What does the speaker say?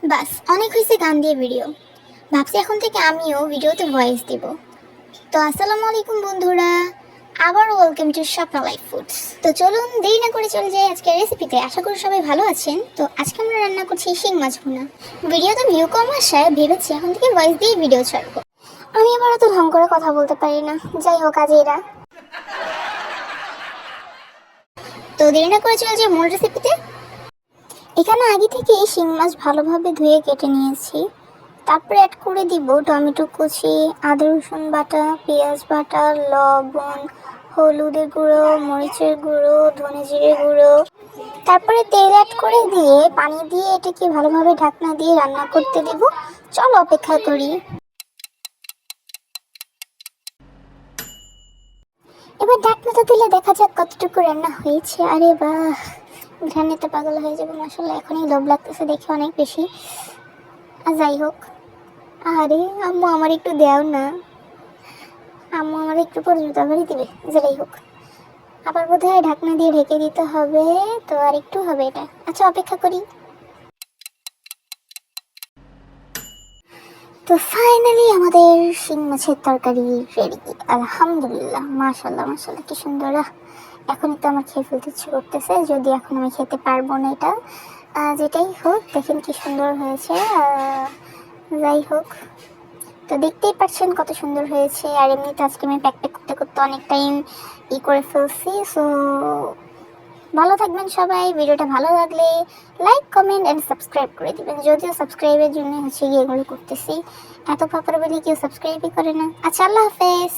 বাস অনেক হয়েছে গান দিয়ে ভিডিও। ভাবছি এখন থেকে আমিও ভিডিওতে ভয়েস দিব। তো আসসালামু আলাইকুম বন্ধুরা, আবার ওয়েলকাম টু স্বপ্ন লাইফ ফুডস। তো চলুন দেরি না করে চলে যাই আজকের রেসিপিতে। আশা করি সবাই ভালো আছেন। তো আজকে আমরা রান্না করছি শিং মাছ ভুনা। ভিডিওতে ভিউ কম আসায় ভেবেছি এখন থেকে ভয়েস দিয়ে ভিডিও ছাড়বো। আমি আবার এত ঢং করে কথা বলতে পারি না, যাই হোক আজ এরা। তো দেরি না করে চলে যাই মূল রেসিপিতে। এখানে আগে থেকে শিং মাছ ভালোভাবে ধুয়ে কেটে নিয়েছি। তারপরে অ্যাড করে দিব টমেটো কুচি, আদা রসুন বাটা, পেঁয়াজ বাটা, লবণ, হলুদের গুঁড়ো, মরিচের গুঁড়ো, ধনে জিরে গুঁড়ো। তারপরে তেল অ্যাড করে দিয়ে পানি দিয়ে এটাকে ভালোভাবে ঢাকনা দিয়ে রান্না করতে দেব। চলো অপেক্ষা করি। এবার ঢাকনাটা দিলে দেখা যাক কতটুকু রান্না হয়েছে। আরে বাহ, ঘ্রাণে তো পাগল হয়ে যাবে মাশাআল্লাহ। এখনই লোভ লাগতেছে দেখে অনেক বেশি। আর যাই হোক, আরে আম্মু আমার একটু দেও না, আম্মু আমার একটু পরে জুতা ভরে দিবে। যাই হোক, আবার বোধহয় ঢাকনা দিয়ে ঢেকে দিতে হবে। তো আর একটু হবে এটা। আচ্ছা অপেক্ষা করি। তো ফাইনালি আমাদের শিং মাছের তরকারি রেডি। আলহামদুলিল্লাহ, মাশাল্লাহ মাশাল্লাহ, কি সুন্দর। এখনই তো আমার খেয়ে ফেলতে ইচ্ছে করতেছে, যদি এখন আমি খেতে পারবো না এটা। যেটাই হোক, দেখেন কি সুন্দর হয়েছে। যাই হোক, তো দেখতেই পাচ্ছেন কত সুন্দর হয়েছে। আর এমনিতে আজকে আমি প্যাক করতে করতে অনেক টাইম করে ফেলছি। সো ভালো থাকবেন সবাই। ভিডিওটা ভালো লাগলে লাইক, কমেন্ট এন্ড সাবস্ক্রাইব করে দিবেন। যদিও সাবস্ক্রাইবের জন্য এগুলো করতেছি, এত ফাঁপড় বলে কেউ সাবস্ক্রাইবই করে না। আচ্ছা, আল্লাহ হাফেজ।